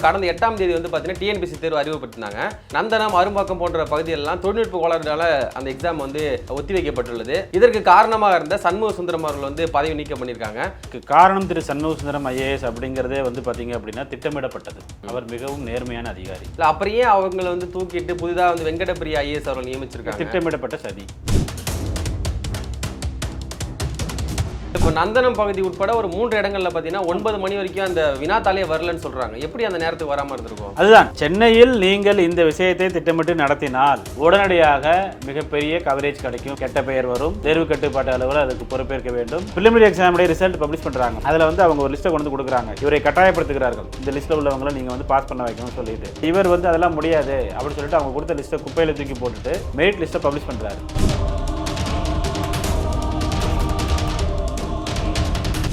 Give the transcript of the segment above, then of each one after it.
கடந்த 8ஆம் தேதி வந்து பார்த்தீங்கன்னா டிஎன்பிசி தேர்வு அறிவிக்கப்பட்டிருந்தாங்க. நந்தனம், அரும்பாக்கம் போன்ற பகுதிகளெல்லாம் தொழில்நுட்ப கோளாறுனால அந்த எக்ஸாம் வந்து ஒத்தி வைக்கப்பட்டுள்ளது. இதற்கு காரணமாக இருந்த சண்முக சுந்தரம் அவர்கள் வந்து பதவி நீக்கம் பண்ணியிருக்காங்க. காரணம் திரு சண்முக சுந்தரம் ஐஏஎஸ் அப்படிங்கிறதே வந்து பார்த்தீங்க அப்படின்னா திட்டமிடப்பட்டது. அவர் மிகவும் நேர்மையான அதிகாரி. இல்லை அப்புறம் ஏன் அவங்களை வந்து தூக்கிட்டு புதிதாக வந்து வெங்கடபிரியா ஐஏஎஸ் அவர்கள் நியமிச்சிருக்காங்க? திட்டமிடப்பட்ட சதி. இப்போ நந்தனம் பகுதி உட்பட ஒரு 3 இடங்கள்ல பார்த்தீங்கன்னா 9 மணி வரைக்கும் அந்த வினாத்தாலே வரலன்னு சொல்றாங்க. எப்படி அந்த நேரத்துக்கு வராமல் இருந்திருக்கும்? அதுதான், சென்னையில் நீங்கள் இந்த விஷயத்தை திட்டமிட்டு நடத்தினால் உடனடியாக மிகப்பெரிய கவரேஜ் கிடைக்கும், கெட்ட பெயர் வரும், தேர்வு கட்டுப்பாட்டு அலுவலர் அதுக்கு பொறுப்பேற்க வேண்டும். பிரிலிமினரி எக்ஸாமுடைய ரிசல்ட் பப்ளிஷ் பண்றாங்க. அதில் வந்து அவங்க ஒரு லிஸ்ட்டை கொண்டு கொடுக்குறாங்க. இவரை கட்டாயப்படுத்துகிறார்கள், இந்த லிஸ்ட்டில் உள்ளவங்களை நீங்கள் வந்து பாஸ் பண்ண வைக்கணும்னு சொல்லிட்டு. இவர் வந்து அதெல்லாம் முடியாது அப்படின்னு சொல்லிட்டு அவங்க கொடுத்த லிஸ்ட்டை குப்பையில் தூக்கி போட்டுட்டு மெரிட் லிஸ்ட்டை பப்ளிஷ் பண்ணுறாரு.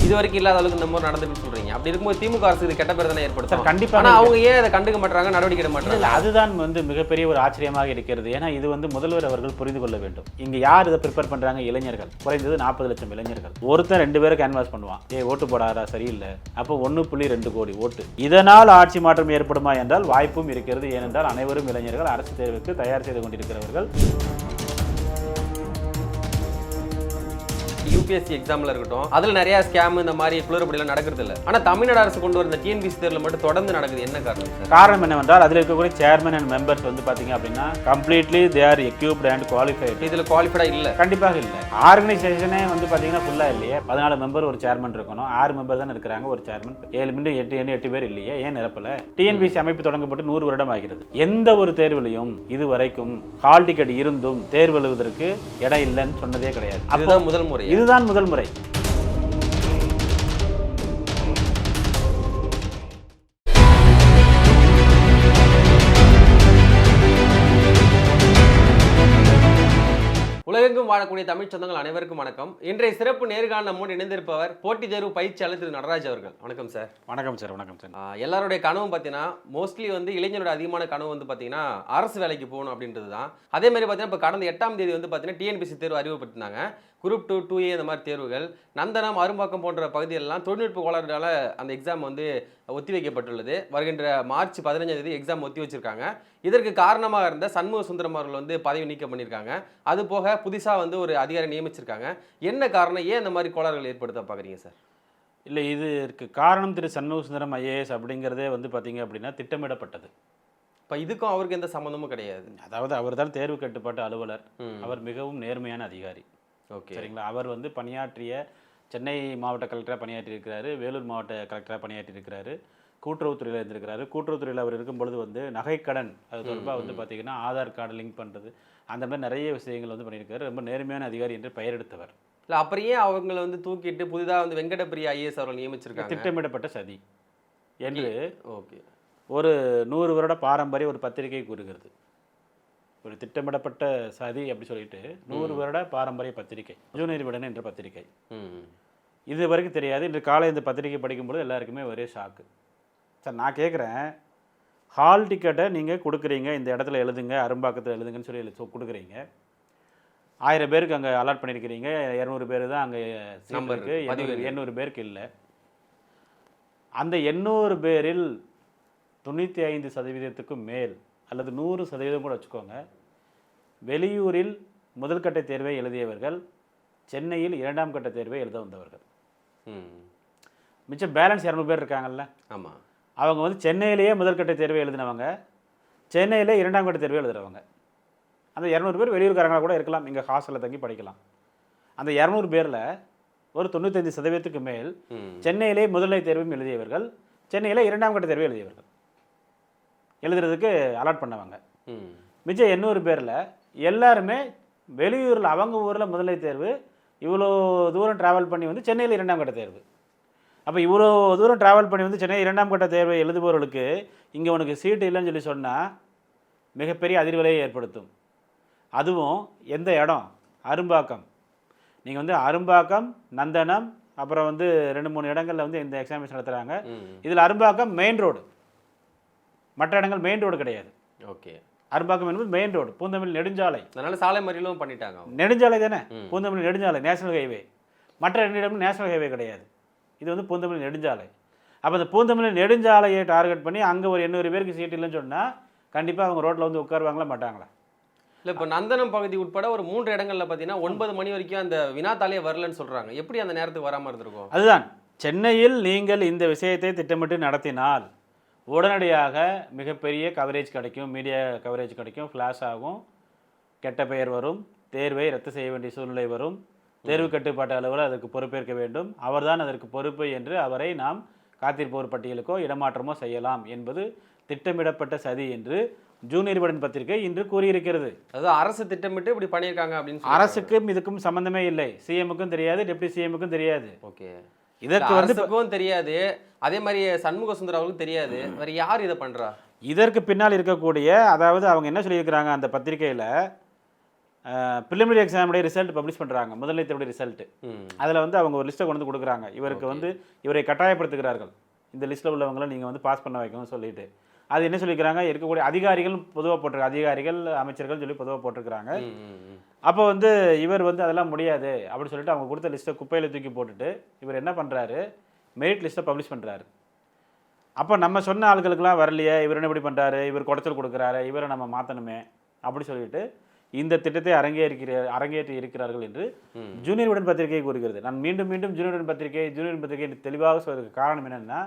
இது வரைக்கும் இல்லாத அளவுக்கு இந்த மாதிரி நடந்துட்டு சொல்றீங்க. அப்படி இருக்கும்போது திமுக அரசு இது கெட்ட பேர் தானே ஏற்படுத்தும். கண்டிப்பா. ஆனா அவங்க ஏன் அதை கண்டுக்க மாட்டாங்க, நடவடிக்கை எடுக்க மாட்டாங்க? அதுதான் வந்து மிகப்பெரிய ஒரு ஆச்சரியமாக இருக்கிறது. ஏன்னா இது வந்து முதல்வர் அவர்கள் புரிந்து கொள்ள வேண்டும். இங்க யார் இதை ப்ரிப்பேர் பண்றாங்க? இளைஞர்கள். குறைந்தது 40 லட்சம் இளைஞர்கள். ஒருத்தன் 2 பேரை கேன்வாஸ் பண்ணுவான், ஓட்டு போடாரா சரியில்லை, அப்போ 1.2 கோடி ஓட்டு. இதனால் ஆட்சி மாற்றம் ஏற்படுமா என்றால் வாய்ப்பும் இருக்கிறது. ஏனென்றால் அனைவரும் இளைஞர்கள், அரசு தேர்வுக்கு தயார் செய்து கொண்டிருக்கிறவர்கள். யூபிஎஸ்சி எக்ஸாம்ல இருக்கட்டும், அதுல நிறைய ஸ்கேம் இந்த மாதிரி குளறுபடிலாம் நடக்கிறது இல்லை. ஆனா தமிழ்நாடு அரசு கொண்டு வந்த டிஎன்பிசி தேர்வுல மட்டும் தொடர்ந்து நடக்குது. என்ன காரணம் சார்? காரணம் என்னவென்றால் அதில் இருக்கக்கூடிய சேர்மன் அண்ட் மெம்பர்ஸ் வந்து பாத்தீங்க அப்படின்னா completely they are equipped and qualified. இதுல குவாலிஃபைடா இல்ல, கண்டிப்பாக இல்லை. ஆர்கனைசேஷனே வந்து பாத்தீங்கன்னா ஃபுல்லா இல்லையே. 14 மெம்பர் ஒரு சேர்மன் இருக்கணும், 6 மெம்பர் தான் இருக்கிறாங்க ஒரு சேர்மன். 7 பேர் இல்லையே, ஏன் நிரப்பல? டிஎன்பிசி அமைப்பு தொடங்கப்பட்டு 100 வருடம் ஆகிறது. எந்த ஒரு தேர்விலையும் இது வரைக்கும் ஹால் டிக்கெட் இருந்தும் தேர்வு எழுதுவதற்கு இடம் இல்லைன்னு சொன்னதே கிடையாது. அதுதான் முதல் முறை. இதுதான் முதல் முறை. உலகெங்கும் வாழக்கூடிய தமிழ் சொந்தங்கள் அனைவருக்கும் வணக்கம். இன்றைய சிறப்பு நேர்காணல் நம்மோடு இணைந்திருப்பவர் போட்டித் தேர்வு பயிற்சியாளர் திரு நடராஜ் அவர்கள். வணக்கம் சார். வணக்கம் சார். வணக்கம் சார். எல்லாருடைய கனவும் பார்த்தீங்கன்னா மோஸ்ட்லி வந்து இளைஞரோட அதிகமான கனவு வந்து பார்த்தீங்கன்னா அரசு வேலைக்கு போகணும் அப்படின்றது தான். அதே மாதிரி பார்த்தீங்கன்னா இப்போ கடந்த 8ஆம் தேதி வந்து பார்த்தீங்கன்னா டிஎன்பிசி தேர்வு அறிவிக்கப்பட்டிருந்தாங்க. குரூப் 2, 2A இந்த மாதிரி தேர்வுகள். நந்தனம், அரும்பாக்கம் போன்ற பகுதிகளெல்லாம் தொழில்நுட்ப கோளாறுனால அந்த எக்ஸாம் வந்து ஒத்தி வைக்கப்பட்டுள்ளது. வருகின்ற மார்ச் 15ஆம் தேதி எக்ஸாம் ஒத்தி வச்சிருக்காங்க. இதற்கு காரணமாக இருந்த சண்முக சுந்தரம் அவர்கள் வந்து பதவி நீக்கம் பண்ணியிருக்காங்க. அது போக புதுசாக வந்து ஒரு அதிகாரி நியமிச்சிருக்காங்க. என்ன காரணம், ஏன் இந்த மாதிரி கோளாறுகள் ஏற்படுத்த பார்க்குறீங்க சார்? இல்லை, இதற்கு காரணம் திரு சண்முக சுந்தரம் ஐஏஎஸ் அப்படிங்கிறதே வந்து பார்த்தீங்க அப்படின்னா திட்டமிடப்பட்டது. இப்போ இதுக்கும் அவருக்கு எந்த சம்மந்தமும் கிடையாது. அதாவது அவர் தான் தேர்வு கட்டுப்பாட்டு அலுவலர். அவர் மிகவும் நேர்மையான அதிகாரி. ஓகே, சரிங்களா. அவர் வந்து பணியாற்றிய சென்னை மாவட்ட கலெக்டராக பணியாற்றி இருக்கிறாரு, வேலூர் மாவட்ட கலெக்டராக பணியாற்றி இருக்கிறாரு, கூட்டுறவுத்துறையில் இருந்திருக்கிறாரு. கூட்டுறவுத்துறையில் அவர் இருக்கும் பொழுது வந்து நகைக்கடன் அது தொடர்பாக வந்து பார்த்தீங்கன்னா ஆதார் கார்டு லிங்க் பண்ணுறது அந்த மாதிரி நிறைய விஷயங்கள் வந்து பண்ணியிருக்காரு. ரொம்ப நேர்மையான அதிகாரி என்று பெயர் எடுத்தவர். இல்லை அப்புறம் ஏன் அவங்களை வந்து தூக்கிட்டு புதிதாக வந்து வெங்கடபிரியா ஐஏஎஸ் அவர்கள் நியமிச்சிருக்காங்க? திட்டமிடப்பட்ட சதி என்று ஓகே ஒரு 100 வருட பாரம்பரிய ஒரு பத்திரிகை கூறுகிறது. ஒரு திட்டமிடப்பட்ட சதி அப்படி சொல்லிட்டு 100 வருட பாரம்பரிய பத்திரிகை ஜூனியர் விடன் என்ற பத்திரிகை. இது வரைக்கும் தெரியாது. இன்று காலை இந்த பத்திரிகை படிக்கும்போது எல்லாருக்குமே ஒரே ஷாக்கு. சார் நான் கேட்குறேன், ஹால் டிக்கெட்டை நீங்கள் கொடுக்குறீங்க, இந்த இடத்துல எழுதுங்க, அரும்பாக்கத்தில் எழுதுங்கன்னு சொல்லி கொடுக்குறீங்க. 1000 பேருக்கு அங்கே அலாட் பண்ணியிருக்கிறீங்க, 200 பேர் தான் அங்கே நம்பர் இருக்குது, 800 பேருக்கு இல்லை. அந்த 800 பேரில் 95% மேல் அல்லது 100% கூட வச்சுக்கோங்க, வெளியூரில் முதல் கட்ட தேர்வை எழுதியவர்கள், சென்னையில் 2ஆம் கட்ட தேர்வை எழுத வந்தவர்கள். மிச்சம் பேலன்ஸ் 200 பேர் இருக்காங்கல்ல. ஆமாம், அவங்க வந்து சென்னையிலேயே முதல் கட்ட தேர்வை எழுதினவங்க, சென்னையிலே 2ஆம் கட்ட தேர்வை எழுதுறவங்க. அந்த 200 பேர் வெளியூர்காரங்களாக கூட இருக்கலாம், இங்கே ஹாஸ்டலில் தங்கி படிக்கலாம். அந்த 200 பேரில் ஒரு 95% மேல் சென்னையிலே முதல்நிலை தேர்வும் எழுதியவர்கள், சென்னையில் 2ஆம் கட்ட தேர்வை எழுதியவர்கள் எழுதுறதுக்கு அலாட் பண்ணவங்க. மிச்சம் 800 பேரில் எல்லாருமே வெளியூரில் அவங்க ஊரில் முதல்நிலை தேர்வு, இவ்வளோ தூரம் ட்ராவல் பண்ணி வந்து சென்னையில் 2ஆம் கட்ட தேர்வு. அப்போ இவ்வளோ தூரம் ட்ராவல் பண்ணி வந்து சென்னை 2ஆம் கட்ட தேர்வை எழுதுபவர்களுக்கு இங்கே உனக்கு சீட்டு இல்லைன்னு சொல்லி சொன்னால் மிகப்பெரிய அதிர்வலையை ஏற்படுத்தும். அதுவும் எந்த இடம்? அரும்பாக்கம். நீங்கள் வந்து அரும்பாக்கம், நந்தனம், அப்புறம் வந்து 2-3 இடங்களில் வந்து இந்த எக்ஸாமினேஷன் நடத்துகிறாங்க. இதில் அரும்பாக்கம் மெயின் ரோடு, மற்ற இடங்கள் மெயின் ரோடு கிடையாது. ஓகே, அரும்பாக்கம் என்பது மெயின் ரோடு, பூந்தமல்லி நெடுஞ்சாலை. அதனால சாலை மறியலும் பண்ணிட்டாங்க. நெடுஞ்சாலை தானே, பூந்தமல்லி நெடுஞ்சாலை, நேஷனல் ஹைவே. மற்ற 2 இடமும் நேஷனல் ஹைவே கிடையாது. இது வந்து பூந்தமல்லி நெடுஞ்சாலை. அப்போ அந்த பூந்தமல்லி நெடுஞ்சாலையை டார்கெட் பண்ணி அங்கே ஒரு 800 பேருக்கு சீட் இல்லைன்னு சொன்னால் கண்டிப்பாக அவங்க ரோட்டில் வந்து உட்காருவாங்களா மாட்டாங்களா? இல்லை இப்போ நந்தனம் பகுதி உட்பட ஒரு 3 இடங்கள்ல பார்த்தீங்கன்னா 9 மணி வரைக்கும் அந்த வினாத்தாலே வரலன்னு சொல்றாங்க. எப்படி அந்த நேரத்துக்கு வராமல் இருந்திருக்கும்? அதுதான் சென்னையில் நீங்கள் இந்த விஷயத்தை திட்டமிட்டு நடத்தினால் உடனடியாக மிகப்பெரிய கவரேஜ் கிடைக்கும், மீடியா கவரேஜ் கிடைக்கும், ஃப்ளாஷ் ஆகும், கெட்ட பெயர் வரும், தேர்வை ரத்து செய்ய வேண்டிய சூழ்நிலை வரும், தேர்வு கட்டுப்பாட்டு அலுவலர் அதற்கு பொறுப்பேற்க வேண்டும், அவர்தான் அதற்கு பொறுப்பு என்று அவரை நாம் காத்திருப்போர் பட்டியலுக்கோ இடமாற்றமோ செய்யலாம் என்பது திட்டமிடப்பட்ட சதி என்று ஜூனியர் விகடன் பத்திரிகை இன்று கூறியிருக்கிறது. அதாவது அரசு திட்டமிட்டு இப்படி பண்ணியிருக்காங்க அப்படின்னு சொல்லி அரசுக்கும் இதுக்கும் சம்பந்தமே இல்லை, சிஎம்முக்கும் தெரியாது, டெப்டி சிஎம்முக்கும் தெரியாது. ஓகே, இதற்கு வந்து அரசுக்கும் தெரியாது, அதே மாதிரி சண்முக சுந்தரம் அவருக்கும் தெரியாது, வேற யார் இதை பண்றா? இதற்கு பின்னால் இருக்கக்கூடிய, அதாவது அவங்க என்ன சொல்லியிருக்கிறாங்க அந்த பத்திரிகையில், ப்ரிலிமினரி எக்ஸாமுடைய ரிசல்ட் பப்ளிஷ் பண்ணுறாங்க, முதல்நிலை தேர்வுடைய ரிசல்ட். அதில் வந்து அவங்க ஒரு லிஸ்ட்டை கொண்டு வந்து கொடுக்குறாங்க. இவருக்கு வந்து இவரை கட்டாயப்படுத்துகிறார்கள், இந்த லிஸ்ட்டில் உள்ளவங்களை நீங்கள் வந்து பாஸ் பண்ண வைக்கணும்னு சொல்லிட்டு. அது என்ன சொல்லிக்கிறாங்க, இருக்கக்கூடிய அதிகாரிகள் பொதுவாக போட்டிருக்காங்க, அதிகாரிகள் அமைச்சர்கள் சொல்லி பொதுவாக போட்டிருக்கிறாங்க. அப்போ வந்து இவர் வந்து அதெல்லாம் முடியாது அப்படின்னு சொல்லிட்டு அவங்க கொடுத்த லிஸ்ட்டை குப்பையில் தூக்கி போட்டுட்டு இவர் என்ன பண்ணுறாரு, மெரிட் லிஸ்ட்டை பப்ளிஷ் பண்ணுறாரு. அப்போ நம்ம சொன்ன ஆட்களுக்கெல்லாம் வரலையே, இவர் என்ன இப்படி பண்ணுறாரு, இவர் குடைச்சல் கொடுக்குறாரு, இவரை நம்ம மாற்றணுமே அப்படி சொல்லிட்டு இந்த திட்டத்தை அரங்கேற்றி இருக்கிறார்கள் என்று ஜூனியர் விகடன் பத்திரிகை கூறுகிறது. நான் மீண்டும் மீண்டும் ஜூனியர் விகடன் பத்திரிகை தெளிவாக சொல்றதுக்கு காரணம் என்னென்னா,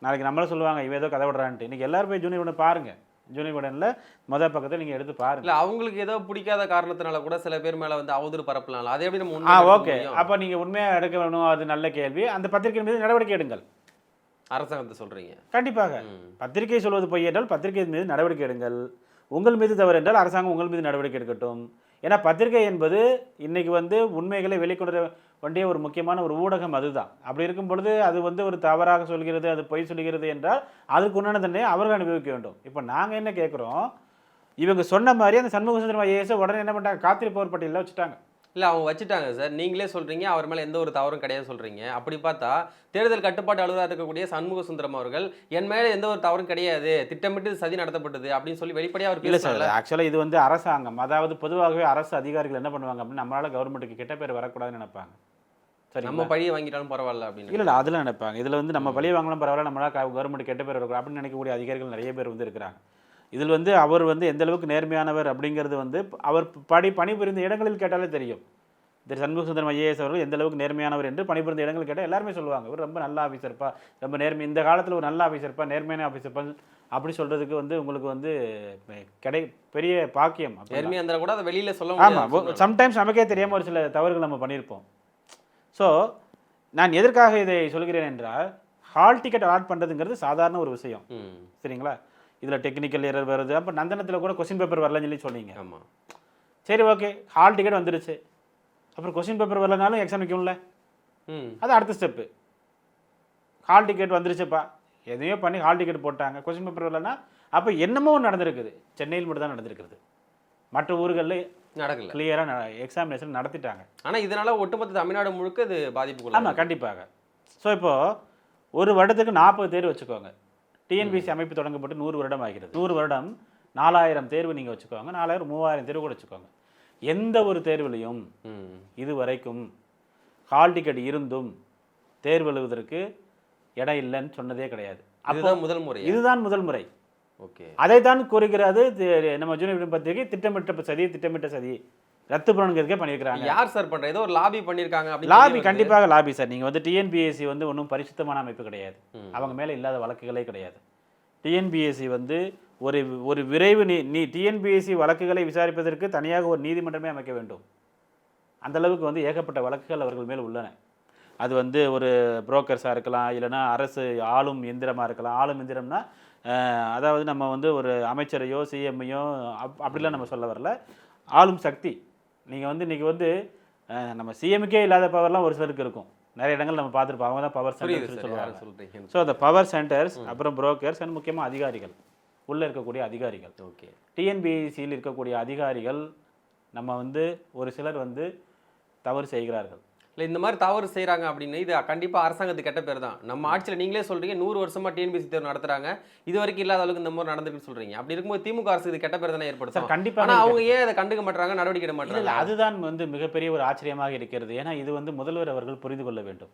நாளைக்கு நம்மள சொல்லுவாங்க இவன் ஏதோ கதை விடுறான்ட்டு. இன்னைக்கு எல்லாரும் போய் ஜூனியர் விகடன் பாருங்கள், ஜூனியர் விகடனில் மொதல் பக்கத்தில் நீங்கள் எடுத்து பாருங்கள். இல்லை அவங்களுக்கு ஏதோ பிடிக்காத காரணத்தினால கூட சில பேர் மேலே வந்து அவதூறு பரப்பலாம், அதே எப்படி நம்ம ஓகே, அப்போ நீங்கள் உண்மையாக எடுக்க வேணும், அது நல்ல கேள்வி. அந்த பத்திரிகை மீது நடவடிக்கை எடுங்கள். அரசாங்கத்தை சொல்கிறீங்க? கண்டிப்பாக. பத்திரிகை சொல்வது பொய் என்றால் பத்திரிகை மீது நடவடிக்கை எடுங்கள், உங்கள் மீது தவறு என்றால் அரசாங்கம் உங்கள் மீது நடவடிக்கை எடுக்கட்டும். ஏன்னா பத்திரிகை என்பது இன்னைக்கு வந்து உண்மைகளை வெளிக்கொண்டு வேண்டிய ஒரு முக்கியமான ஒரு ஊடகம். அதுதான். அப்படி இருக்கும் பொழுது அது வந்து ஒரு தவறாக சொல்கிறது, அது பொய் சொல்கிறது என்றால் அதுக்கு உண்டான தண்டனை அவர்கள் அனுபவிக்க வேண்டும். இப்போ நாங்கள் என்ன கேட்குறோம், இவங்க சொன்ன மாதிரி அந்த சண்முக சுந்தரம் ஐஏஎஸ் உடனே என்ன பண்ணிட்டாங்க, காத்திருப்போர் பட்டியலில் வச்சுட்டாங்க. இல்லை அவங்க வச்சுட்டாங்க சார், நீங்களே சொல்கிறீங்க அவர் மேலே எந்த ஒரு தவறும் கிடையாது சொல்கிறீங்க. அப்படி பார்த்தா தேர்தல் கட்டுப்பாட்டு அலுவலராக இருக்கக்கூடிய சண்முக சுந்தரம் அவர்கள் என் மேலே எந்த ஒரு தவறும் கிடையாது, திட்டமிட்டு சதி நடத்தப்பட்டது அப்படின்னு சொல்லி வெளிப்படையாக அவர் இல்லை சார். ஆக்சுவலாக இது வந்து அரசாங்கம், அதாவது பொதுவாகவே அரசு அதிகாரிகள் என்ன பண்ணுவாங்க அப்படின்னு, நம்மளால் கவர்மெண்ட்டுக்கு கெட்ட பேர் வரக்கூடாதுன்னு நினைப்பாங்க. சரி, நம்ம பழியை வாங்கிட்டாலும் பரவாயில்ல அப்படின்னு. இல்லை அதெல்லாம் நினைப்பாங்க. இதில் வந்து நம்ம பழியை வாங்கலாம் பரவாயில்ல, நம்மளால் கவர்மெண்ட் கெட்ட பேர் வரக்கூடாது அப்படின்னு நினைக்கக்கூடிய அதிகாரிகள் நிறைய பேர் வந்து இருக்கிறாங்க. இதில் வந்து அவர் வந்து எந்த அளவுக்கு நேர்மையானவர் அப்படிங்கிறது வந்து அவர் பணிபுரிந்த இடங்களில் கேட்டாலே தெரியும். திரு சண்முக சுந்தரம் ஐஏஎஸ் அவர்கள் எந்த அளவுக்கு நேர்மையானவர் என்று பணிபுரிந்த இடங்கள் கேட்டால் எல்லாருமே சொல்லுவாங்க, இவர் ரொம்ப நல்ல ஆஃபீஸர்ப்பா, ரொம்ப நேர்மை, இந்த காலத்தில் ஒரு நல்ல ஆஃபீஸர்ப்பா, நேர்மையான ஆஃபீஸர்ப்பா அப்படி சொல்கிறதுக்கு வந்து உங்களுக்கு வந்து பெரிய பாக்கியம். நேர்மையாக இருந்தால் கூட அதை வெளியில் சொல்ல ஆமாம், சம்டைம்ஸ் நமக்கே தெரியாமல் ஒரு சில தவறுகள் நம்ம பண்ணியிருப்போம். ஸோ நான் எதற்காக இதை சொல்கிறேன் என்றால், ஹால் டிக்கெட் அலாட் பண்ணுறதுங்கிறது சாதாரண ஒரு விஷயம், சரிங்களா? இதில் டெக்னிக்கல் எரர் வருது. அப்போ நந்தனத்தில் கூட கொஸ்டின் பேப்பர் வரலன்னு சொல்லி சொன்னீங்க. ஆமாம், சரி ஓகே, ஹால் டிக்கெட் வந்துருச்சு, அப்புறம் கொஸ்டின் பேப்பர் வரலனாலும் எக்ஸாம் நிற்கும்ல, அது அடுத்த ஸ்டெப்பு. ஹால் டிக்கெட் வந்துருச்சுப்பா, எதையோ பண்ணி ஹால் டிக்கெட் போட்டாங்க, கொஸ்டின் பேப்பர் வரலன்னா அப்போ என்னமோ நடந்திருக்குது. சென்னையில் மட்டும் தான் நடந்திருக்கிறது, மற்ற ஊர்களில் நடக்கல, கிளியராக எக்ஸாமினேஷன் நடத்திட்டாங்க. ஆனால் இதனால் ஒட்டுமொத்த தமிழ்நாடு முழுக்க இது பாதிப்புக்குள்ள. ஆமாம், கண்டிப்பாக. ஸோ இப்போது ஒரு வருடத்துக்கு 40 தேர்வு வச்சுக்கோங்க. டிஎன்பிசி அமைப்பு தொடங்கப்பட்டு 100 வருடம் ஆகிறது. 100 வருடம் 4000 தேர்வு நீங்கள் வச்சுக்கோங்க, 4000 3000 தேர்வு கூட வச்சுக்கோங்க. எந்த ஒரு தேர்விலையும் இது வரைக்கும் ஹால் டிக்கெட் இருந்தும் தேர்வு எழுதுவதற்கு இடம் இல்லைன்னு சொன்னதே கிடையாது. அதுதான் முதல் முறை. இதுதான் முதல் முறை. ஓகே, அதைத்தான் கூறுகிறது நம்ம ஜூனியர் விகடன் பத்திரிகை. திட்டமிட்ட சதி ரத்து பண்ணணுங்கிறதுக்கே பண்ணியிருக்கிறாங்க. யார் சார் பண்ணுற? ஏதோ ஒரு லாபி பண்ணியிருக்காங்க. லாபி, கண்டிப்பாக லாபி சார். நீங்கள் வந்து டிஎன்பிஎஸ்சி வந்து ஒன்றும் பரிசுத்தமான அமைப்பு கிடையாது, அவங்க மேலே இல்லாத வழக்குகளே கிடையாது. டிஎன்பிஎஸ்சி வந்து ஒரு விரைவு டிஎன்பிஎஸ்சி வழக்குகளை விசாரிப்பதற்கு தனியாக ஒரு நீதிமன்றமே அமைக்க வேண்டும். அந்த அளவுக்கு வந்து ஏகப்பட்ட வழக்குகள் அவர்கள் மேல் உள்ளன. அது வந்து ஒரு புரோக்கர்ஸாக இருக்கலாம், இல்லைனா அரசு ஆளும் எந்திரமாக இருக்கலாம். ஆளும் எந்திரம்னா அதாவது நம்ம வந்து ஒரு அமைச்சரையோ சிஎம்ஐயோ அப்படிலாம் நம்ம சொல்ல வரல, ஆளும் சக்தி. நீங்கள் வந்து இன்றைக்கி வந்து நம்ம சிஎம்முக்கே இல்லாத பவர்லாம் ஒரு சிலருக்கு இருக்கும். நிறைய இடங்கள் நம்ம பார்த்துருப்போம், அவங்க தான் பவர் சென்டர்ஸ் சொல்லுவாங்க. ஸோ அந்த பவர் சென்டர்ஸ், அப்புறம் புரோக்கர்ஸ் அண்ட் முக்கியமாக அதிகாரிகள், உள்ளே இருக்கக்கூடிய அதிகாரிகள். ஓகே, டிஎன்பிஎஸ்சியில் இருக்கக்கூடிய அதிகாரிகள் நம்ம வந்து ஒரு சிலர் வந்து தவறு செய்கிறார்கள். இல்லை இந்த மாதிரி தவறு செய்கிறாங்க அப்படின்னு இது கண்டிப்பாக அரசாங்கத்துக்கு கெட்ட பேர் தான். நம்ம ஆட்சியில் நீங்களே சொல்கிறீங்க 100 வருஷமாக டிஎன்பிஎஸ்சி தேர்வு நடத்துகிறாங்க, இது வரைக்கும் இல்லாத அளவுக்கு இந்த மாதிரி நடந்துக்குன்னு சொல்கிறீங்க. அப்படி இருக்கும்போது திமுக அரசு இது கெட்ட பேர் தானே ஏற்படுத்தும். கண்டிப்பாக. ஆனால் அவங்க ஏன் அதை கண்டுக்க மாட்டாங்க, நடவடிக்கை எடுக்க மாட்டாங்க? அதுதான் வந்து மிகப்பெரிய ஒரு ஆச்சரியமாக இருக்கிறது. ஏன்னா இது வந்து முதல்வர் அவர்கள் புரிந்து கொள்ள வேண்டும்.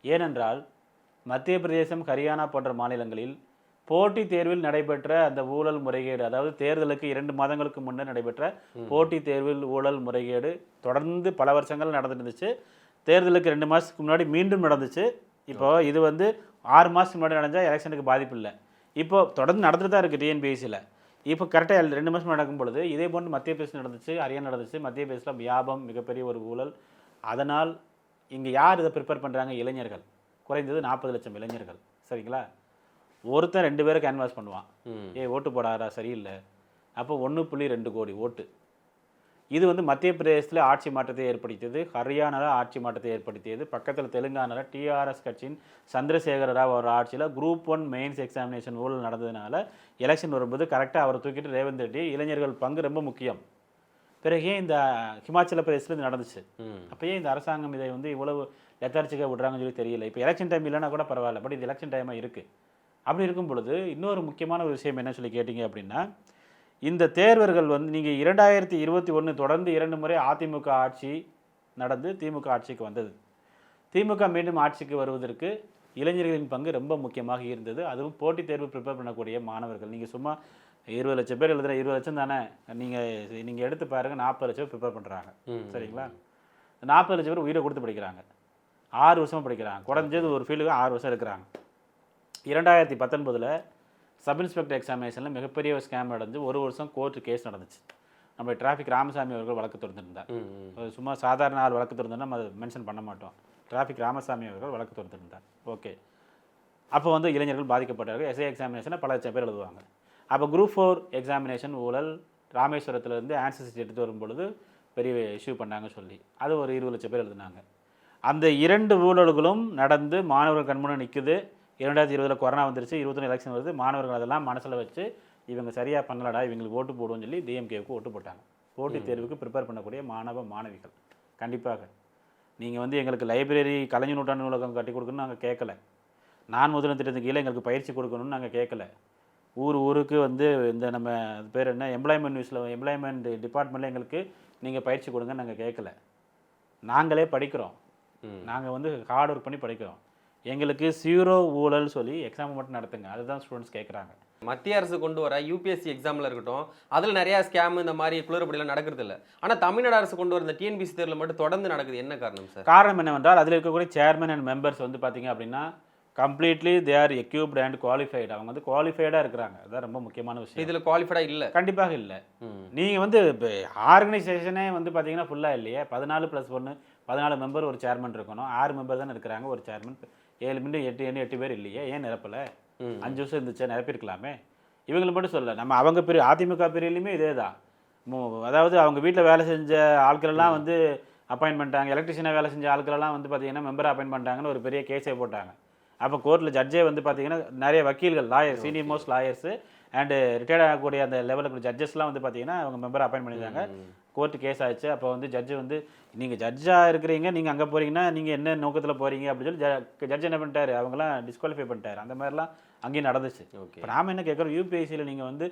ஏனென்றால் மத்திய பிரதேசம், ஹரியானா போன்ற மாநிலங்களில் போட்டித் தேர்வில் நடைபெற்ற அந்த ஊழல் முறைகேடு, அதாவது தேர்தலுக்கு 2 மாதங்களுக்கு முன்னர் நடைபெற்ற போட்டித் தேர்வில் ஊழல் முறைகேடு தொடர்ந்து பல வருஷங்கள் நடந்துருந்துச்சு. தேர்தலுக்கு 2 மாதத்துக்கு முன்னாடி மீண்டும் நடந்துச்சு. இப்போ இது வந்து 6 மாதத்துக்கு முன்னாடி நடந்தால் எலெக்ஷனுக்கு பாதிப்பு இல்லை. இப்போ தொடர்ந்து நடந்துட்டு தான் இருக்குது டிஎன்பிஎஸ்சியில். இப்போ கரெக்டாக 2 மாதம் நடக்கும் பொழுது இதே போன்று மத்திய பிரதேசம் நடந்துச்சு, ஹரியானா நடந்துச்சு. மத்திய பிரதேசத்தில் வியாபம் மிகப்பெரிய ஒரு ஊழல். அதனால் இங்கே யார் இதை ப்ரிப்பேர் பண்ணுறாங்க? இளைஞர்கள். குறைந்தது 40 லட்சம் இளைஞர்கள். சரிங்களா? ஒருத்தன் 2 பேரை கேன்வாஸ் பண்ணுவான். ஓட்டு போடாரா சரியில்லை, அப்போ 1.2 கோடி ஓட்டு. இது வந்து மத்திய பிரதேசத்தில் ஆட்சி மாற்றத்தை ஏற்படுத்தியது, ஹரியானாவில் ஆட்சி மாற்றத்தை ஏற்படுத்தியது. பக்கத்தில் தெலுங்கானாவில் டிஆர்எஸ் கட்சியின் சந்திரசேகர ராவ் அவர் ஆட்சியில் குரூப் 1 மெயின்ஸ் எக்ஸாமினேஷன் ஊழல் நடந்ததுனால எலெக்ஷன் வரும்போது கரெக்டாக அவரை தூக்கிட்டு ரேவந்த் ரெட்டி. இளைஞர்கள் பங்கு ரொம்ப முக்கியம். பிறகு ஏன் இந்த ஹிமாச்சல பிரதேசத்தில் இது நடந்துச்சு? அப்போ ஏன் இந்த அரசாங்கம் இதை வந்து இவ்வளவு லெத்தார்ச்சிக்காக விடுறாங்கன்னு சொல்லி தெரியல. இப்போ எலெக்ஷன் டைம் இல்லைன்னா கூட பரவாயில்ல, பட் இது எலெக்ஷன் டைமாக இருக்குது. அப்படி இருக்கும் பொழுது இன்னொரு முக்கியமான ஒரு விஷயம் என்ன சொல்லி கேட்டிங்க அப்படின்னா, இந்த தேர்வர்கள் வந்து நீங்கள் 2021 தொடர்ந்து 2 முறை அதிமுக ஆட்சி நடந்து திமுக ஆட்சிக்கு வந்தது. திமுக மீண்டும் ஆட்சிக்கு வருவதற்கு இளைஞர்களின் பங்கு ரொம்ப முக்கியமாக இருந்தது. அதுவும் போட்டித் தேர்வு ப்ரிப்பேர் பண்ணக்கூடிய மாணவர்கள். நீங்கள் சும்மா 20 லட்சம் பேர் எழுதுகிற 20 லட்சம் தானே, நீங்கள் எடுத்து பாருங்கள், 40 லட்சம் பேர் ப்ரிப்பேர் பண்ணுறாங்க. சரிங்களா? 40 லட்சம் பேர் உயிரை கொடுத்து படிக்கிறாங்க, 6 வருஷமாக படிக்கிறாங்க. குறைஞ்சது ஒரு ஃபீல்டுக்கு 6 வருஷம் இருக்கிறாங்க. 2019 சப் இன்ஸ்பெக்டர் எக்ஸாமினேஷனில் மிகப்பெரிய ஒரு ஸ்கேம் நடந்து 1 வருஷம் கோர்ட்டு கேஸ் நடந்துச்சு. நம்ம டிராஃபிக் ராமசாமி அவர்கள் வழக்கு தொடர்ந்துருந்தார். சும்மா சாதாரண ஆள் வழக்கு தொடர்ந்துன்னா நம்ம அதை மென்ஷன் பண்ண மாட்டோம். டிராஃபிக் ராமசாமி அவர்கள் வழக்கு தொடர்ந்துருந்தார். ஓகே, அப்போ வந்து இளைஞர்கள் பாதிக்கப்பட்டார்கள். எஸ்ஐ எக்ஸாமினேஷனை பல லட்சம் பேர் எழுதுவாங்க. அப்போ குரூப் 4 எக்ஸாமினேஷன் ஊழல் ராமேஸ்வரத்துலேருந்து ஆன்சர் ஷீட் எடுத்து வரும்பொழுது பெரிய இஷ்யூ பண்ணாங்க சொல்லி அது ஒரு 20 லட்சம் பேர் எழுதுனாங்க. அந்த 2 ஊழல்களும் நடந்து மாணவர்கள் கண்முன்னே நிற்குது. 2020 கொரோனா வந்துருச்சு, 21 எலெக்ஷன் வருது. மாணவர்கள் அதெல்லாம் மனசில் வச்சு இவங்க சரியாக பண்ணலடா, இவங்களுக்கு ஓட்டு போடுவோம்னு சொல்லி டிஎம்கேவுக்கு ஓட்டு போட்டாங்க. போட்டித் தேர்வுக்கு ப்ரிப்பேர் பண்ணக்கூடிய மாணவ மாணவிகள். கண்டிப்பாக நீங்கள் வந்து எங்களுக்கு லைப்ரரி கலைஞர் நூற்றாண்டு நூலகம் கட்டி கொடுக்கணும்னு நாங்கள் கேட்கல. நான் முதல்வர் திட்டத்துக்கு கீழே எங்களுக்கு பயிற்சி கொடுக்கணும்னு நாங்கள் கேட்கல. ஊருக்கு வந்து இந்த நம்ம பேர் என்ன எம்ப்ளாய்மெண்ட் நியூஸில் எம்ப்ளாய்மெண்ட் டிபார்ட்மெண்ட்டில் எங்களுக்கு நீங்கள் பயிற்சி கொடுங்கன்னு நாங்கள் கேட்கல. நாங்களே படிக்கிறோம். நாங்கள் வந்து ஹார்ட் ஒர்க் பண்ணி படிக்கிறோம். எங்களுக்கு 0 ஊழல் சொல்லி எக்ஸாம் மட்டும் நடத்துங்க, அதுதான் ஸ்டூடெண்ட்ஸ் கேட்குறாங்க. மத்திய அரசு கொண்டு வர யூபிஎஸ்சி எக்ஸாமில் இருக்கட்டும், அதில் நிறையா ஸ்கேம் இந்த மாதிரி குளறுபடியெல்லாம் நடக்கிறது இல்லை. ஆனால் தமிழ்நாடு அரசு கொண்டு வர இந்த டிஎன்பிசி தேர்வில் மட்டும் தொடர்ந்து நடக்குது. என்ன காரணம் சார்? காரணம் என்னவென்றால் அதில் இருக்கக்கூடிய சேர்மன் அண்ட் மெம்பர்ஸ் வந்து பார்த்தீங்க அப்படின்னா completely they are equipped and qualified. அவங்க வந்து குவாலிஃபைடாக இருக்கிறாங்க. அதுதான் ரொம்ப முக்கியமான விஷயம். இதில் குவாலிஃபைடாக இல்லை, கண்டிப்பாக இல்லை. நீங்கள் வந்து இப்போ ஆர்கனைசேஷனே வந்து பார்த்தீங்கன்னா ஃபுல்லாக இல்லையே. 14+1 14 மெம்பர், ஒரு சேர்மன் இருக்கணும். 6 மெம்பர் தானே இருக்கிறாங்க, ஒரு சேர்மன். 7 பேர் இல்லையே, ஏன் நிரப்பலை? 5 வருஷம் இருந்துச்சா, நிரப்பியிருக்கலாமே. இவங்களை மட்டும் சொல்லலை, நம்ம அவங்க பெரிய அதிமுக பிரிவிலையுமே இதே தான். அதாவது அவங்க வீட்டில் வேலை செஞ்ச ஆட்களெல்லாம் வந்து அப்பாயின்ட் பண்ணிட்டாங்க. எலக்ட்ரிஷியனாக வேலை செஞ்ச ஆட்களெல்லாம் வந்து பார்த்தீங்கன்னா மெம்பராக அப்பாயின்ட் பண்ணிட்டாங்கன்னு ஒரு பெரிய கேஸே போட்டாங்க. அப்போ கோர்ட்டில் ஜட்ஜே வந்து பார்த்தீங்கன்னா நிறைய வக்கீல்கள், lawyer, senior most lawyers and retired ஆகக்கூடிய அந்த லெவலுக்கு ஜட்ஜஸ்லாம் வந்து பார்த்தீங்கன்னா அவங்க மெம்பராக அப்பாயின்ட் பண்ணியிருந்தாங்க. கோர்ட்டு கேஸ் ஆச்சு. அப்போ வந்து ஜட்ஜு வந்து நீங்கள் ஜட்ஜாக இருக்கிறீங்க, நீங்கள் அங்கே போகிறீங்கன்னா நீங்கள் என்ன நோக்கத்தில் போகிறீங்க அப்படின்னு சொல்லி ஜட்ஜ் என்ன பண்ணிட்டாரு, அவங்களாம் டிஸ்குவாலிஃபை பண்ணிட்டார். அந்த மாதிரிலாம் அங்கேயும் நடந்துச்சு. இப்போ நாம் என்ன கேட்குறோம், யூபிஎஸ்சியில் நீங்கள் வந்து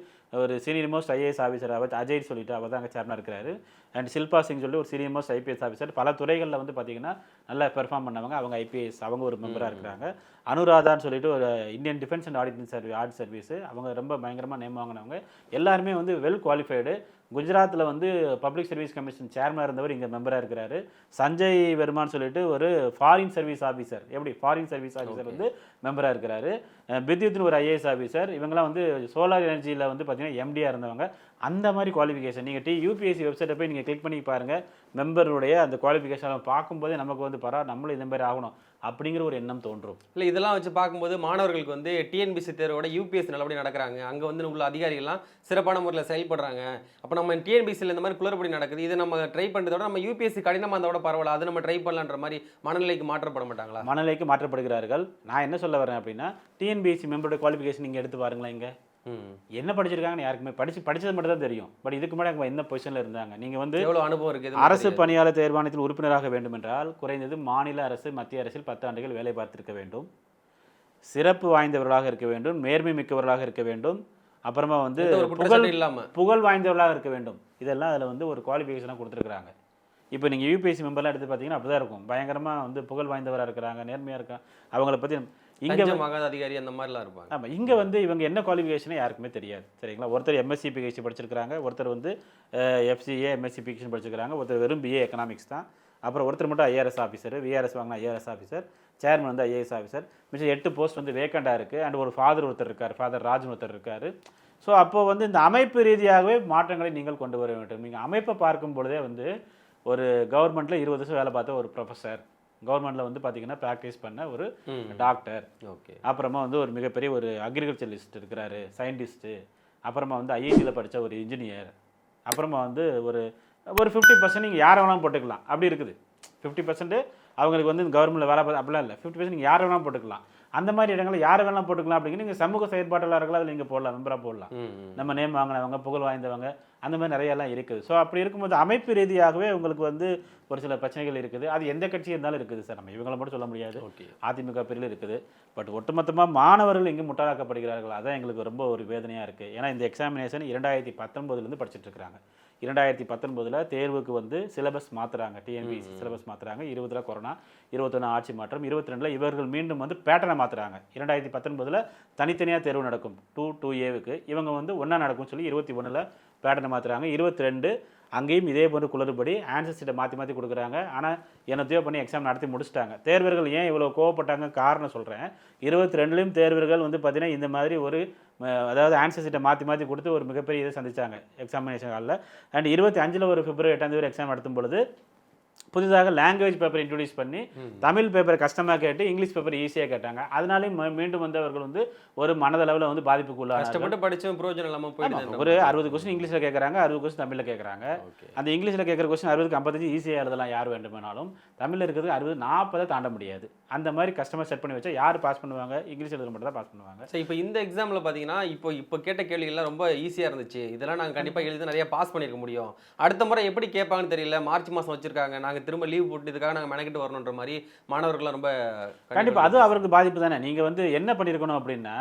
ஒரு senior most IAS officer Ajay சொல்லிட்டு அவர் தான் அங்கே சேர்மனாக இருக்கிறாரு. அண்ட் ஷில்பா சிங் சொல்லி ஒரு சீனியர் மோஸ்ட் ஐபிஎஸ் ஆஃபீஸர். பல துறைகளில் வந்து பார்த்தீங்கன்னா நல்லா பெர்ஃபார்ம் பண்ணவங்க. அவங்க ஐபிஎஸ், அவங்க ஒரு மெம்பராக இருக்கிறாங்க. அனுராதான்னு சொல்லிட்டு ஒரு Indian defence and audit service, அவங்க ரொம்ப பயங்கரமாக நேம் வாங்கினவங்க. எல்லாருமே வந்து வெல் குவாலிஃபைடு. குஜராத்தில் வந்து பப்ளிக் சர்வீஸ் கமிஷன் சேர்மனாக இருந்தவர் இங்கே மெம்பராக இருக்கிறாரு. சஞ்சய் வெர்மான்னு சொல்லிட்டு ஒரு ஃபாரின் சர்வீஸ் ஆஃபீஸர், எப்படி ஃபாரின் சர்வீஸ் ஆஃபீஸர் வந்து மெம்பராக இருக்கிறாரு. பித்யுத்னு ஒரு ஐஏஎஸ் ஆஃபீஸர். இவங்கெல்லாம் வந்து சோலார் எனர்ஜியில் வந்து பார்த்தீங்கன்னா எம்டியாக இருந்தவங்க. அந்த மாதிரி குவாலிஃபிகேஷன் நீங்கள் யூபிஎஸ்சி வெப்சைட்டை போய் நீங்கள் கிளிக் பண்ணி பாருங்கள். மெம்பருடைய அந்த குவாலிஃபிகேஷன் பார்க்கும்போதே நமக்கு வந்து நம்மளும் இந்த மாதிரி ஆகணும் அப்படிங்கிற ஒரு எண்ணம் தோன்றும். இல்லை, இதெல்லாம் வச்சு பார்க்கும்போது மாணவர்களுக்கு வந்து டிஎன்பிசி தேர்வோட யூபிஎஸ்சி நல்லபடியாக நடக்கிறாங்க, அங்கே வந்து உள்ள அதிகாரிகள்லாம் சிறப்பான முறையில் செயல்படுறாங்க. அப்போ நம்ம டிஎன்பிசியில் இந்த மாதிரி குளறுபடி நடக்குது, இதை நம்ம ட்ரை பண்ணுறதோட நம்ம யூபிஎஸ்சி கடினமாக இருந்தோட பரவாயில்ல, அதை நம்ம ட்ரை பண்ணலான்ற மாதிரி மனநிலைக்கு மாற்றப்பட மாட்டாங்களா? மனநிலைக்கு மாற்றப்படுகிறார்கள். நான் என்ன சொல்ல வரேன் அப்படின்னா, டிஎன்பிஎஸ்சி மெம்பரோட குவாலிஃபிகேஷன் நீங்கள் எடுத்து பாருங்களேன். இங்கே என்ன படிச்சிருக்காங்கன்னு யாருக்குமே படிச்சது மட்டும் தான் தெரியும். பட் இதுக்கு முன்னாடி அவங்க என்ன பொசிஷனில் இருந்தாங்க, நீங்கள் வந்து எவ்வளோ அனுபவம் இருக்குது. அரசு பணியாளர் தேர்வாணையத்தில் உறுப்பினராக வேண்டும் என்றால் குறைந்தது மாநில அரசு மத்திய அரசில் 10 ஆண்டுகள் வேலை பார்த்திருக்க வேண்டும். சிறப்பு வாய்ந்தவர்களாக இருக்க வேண்டும், நேர்மை மிக்கவர்களாக இருக்க வேண்டும், அப்புறமா வந்து புகழ் வாய்ந்தவர்களாக இருக்க வேண்டும். இதெல்லாம் அதில் வந்து ஒரு குவாலிஃபிகேஷனாக கொடுத்துருக்குறாங்க. இப்போ நீங்கள் யூபிஎஸ்சி மெம்பர்லாம் எடுத்து பார்த்தீங்கன்னா அப்படி தான் இருக்கும். பயங்கரமாக வந்து புகழ் வாய்ந்தவராக இருக்கிறாங்க, நேர்மையாக இருக்காங்க. அவங்கள பற்றி இங்கே மகாத அதிகாரி அந்த மாதிரிலாம் இருப்பாங்க. ஆமாம், இங்கே வந்து இவங்க என்ன குவாலிஃபிகேஷனே யாருக்குமே தெரியாது. சரிங்களா, ஒருத்தர் எம்எஸ்சி பிஹெச்டி படிச்சிருக்காங்க, ஒருத்தர் வந்து எஃப்சிஏ எம்எஸ்சி பிஹெச்டி படிச்சிருக்காங்க, ஒருத்தர் வெறும் பிஏ எக்கனாமிக்ஸ் தான், அப்புறம் ஒருத்தர் மட்டும் ஐஆர்எஸ் ஆஃபீஸர், விஆர்எஸ் வாங்கினா ஐஆர்எஸ் ஆஃபீஸர், சேர்மன் வந்து ஐஏஎஸ் ஆஃபீஸர், மிச்சம் 8 போஸ்ட் வந்து வேக்கண்டாக இருக்குது. அண்ட் ஒரு ஃபாதர் ஒருத்தர் இருக்கார், ஃபாதர் ராஜன் ஒருத்தர் இருக்கார். ஸோ அப்போ வந்து இந்த அமைப்பு ரீதியாகவே மாற்றங்களை நீங்கள் கொண்டு வர வேண்டும். நீங்கள் அமைப்பை பார்க்கும் பொழுதே வந்து ஒரு கவர்மெண்ட்டில் 20 வருஷம் வேலை பார்த்த ஒரு ப்ரொஃபஸர், கவர்மெண்ட்டில் வந்து பார்த்தீங்கன்னா ப்ராக்டிஸ் பண்ண ஒரு டாக்டர், ஓகே, அப்புறமா வந்து ஒரு மிகப்பெரிய ஒரு அக்ரிகல்ச்சரலிஸ்ட் இருக்கிறாரு, சயின்டிஸ்ட்டு, அப்புறமா வந்து ஐஐடியில் படித்த ஒரு இன்ஜினியர், அப்புறமா வந்து ஒரு 50% நீங்கள் யாரை வேணாலும் போட்டுக்கலாம். அப்படி இருக்குது. 50% அவங்களுக்கு வந்து கவர்மெண்ட்டில் வேலை பார்த்து அப்படிலாம் இல்லை. 50% நீங்கள் யாரை வேணாலும் போட்டுக்கலாம். அந்த மாதிரி இடங்களில் யாரை வேணாலும் போட்டுக்கலாம். அப்படிங்கிற நீங்கள் சமூக செயற்பாட்டாளர்கள் அதில் நீங்கள் போடலாம், மெம்பராக போடலாம். நம்ம நேம் வாங்கினவங்க, புகழ் வாய்ந்தவங்க, அந்த மாதிரி நிறையெல்லாம் இருக்குது. ஸோ அப்படி இருக்கும்போது அமைப்பு ரீதியாகவே உங்களுக்கு வந்து ஒரு சில பிரச்சனைகள் இருக்குது. அது எந்த கட்சி இருந்தாலும் இருக்குது சார். நம்ம இவங்களை மட்டும் சொல்ல முடியாது. அதிமுக பிரிவில் இருக்குது. பட் ஒட்டுமொத்தமாக மாணவர்கள் இங்கே முட்டாளாக்கப்படுகிறார்கள். அதான் எங்களுக்கு ரொம்ப ஒரு வேதனையாக இருக்குது. ஏன்னா இந்த எக்ஸாமினேஷன் 2019 படிச்சுட்டு இருக்கிறாங்க. 2019 தேர்வுக்கு வந்து சிலபஸ் மாற்றுறாங்க, டிஎன்பிஎஸ்சி சிலபஸ் மாற்றுறாங்க. 20 கொரோனா, 21 ஆட்சி மாற்றம், 22 இவர்கள் மீண்டும் வந்து பேட்டர்னை மாற்றுறாங்க. 2019 தனித்தனியாக தேர்வு நடக்கும் 2A இவங்க வந்து ஒன்றா நடக்கும்னு சொல்லி 21 பேட்டர்னை மாற்றுறாங்க. 22 அங்கேயும் இதே போன்று குளறுபடி ஆன்சர் சீட்டை மாற்றி கொடுக்குறாங்க. ஆனால் என்னத்தையோ பண்ணி எக்ஸாம் நடத்தி முடிச்சிட்டாங்க. தேர்வர்கள் ஏன் இவ்வளோ கோவப்பட்டாங்க காரணம் சொல்கிறேன். 22லையும் தேர்வர்கள் வந்து பார்த்திங்கன்னா இந்த மாதிரி ஒரு அதாவது ஆன்சர் சீட்டை மாற்றி கொடுத்து ஒரு மிகப்பெரிய இதை சந்திச்சாங்க எக்ஸாமினேஷன் ஹாலில். அண்ட் 25 ஒரு பிப்ரவரி 8 எக்ஸாம் நடத்தும் பொழுது புதிதாக லாங்குவேஜ் பேப்பர் இன்ட்ரடியூஸ் பண்ணி தமிழ் பேப்பர் கஷ்டமாக கேட்டு இங்கிலீஷ் பேப்பர் ஈஸியாக கேட்டாங்க. அதனாலையும் மீண்டும் வந்து அவர்கள் வந்து ஒரு மனதளவில் வந்து பாதிப்புக்குள்ளாக கஷ்டப்பட்டு படிச்சும் பிரயோஜனம் இல்லாமல் போயிடுது. ஒரு 60 கொஸ்டின் இங்கிலீஷில் கேட்குறாங்க, 60 கொஸ்டின் தமிழில் கேட்குறாங்க. அந்த இங்கிலீஷில் கேட்குற கொஸ்டின் 60க்கு 55 ஈஸியாக எழுதலாம் யார் வேண்டுமானாலும். தமிழில் இருக்கிறது 60 40 தாண்ட முடியாது. அந்த மாதிரி கஸ்டமர் செட் பண்ணி வச்சா யார் பாஸ் பண்ணுவாங்க? இங்கிலீஷ் எழுத மட்டும் தான் பாஸ் பண்ணுவாங்க. ஸோ இப்போ இந்த எக்ஸாமில் பார்த்தீங்கன்னா இப்போ கேட்ட கேள்விகள்லாம் ரொம்ப ஈஸியாக இருந்துச்சு. இதெல்லாம் நாங்கள் கண்டிப்பாக எழுதி நிறைய பாஸ் பண்ணியிருக்க முடியும். அடுத்த முறை எப்படி கேட்பாங்கன்னு தெரியல. மார்ச் மாதம் வச்சிருக்காங்க, நாங்கள் திரும்ப லீவ் போட்டு இதுக்காக நாங்கள் மெனக்கிட்டு வரணுன்ற மாதிரி மாணவர்கள்லாம் ரொம்ப கண்டிப்பாக அது அவருக்கு பாதிப்பு தானே. நீங்கள் வந்து என்ன பண்ணியிருக்கணும் அப்படின்னா,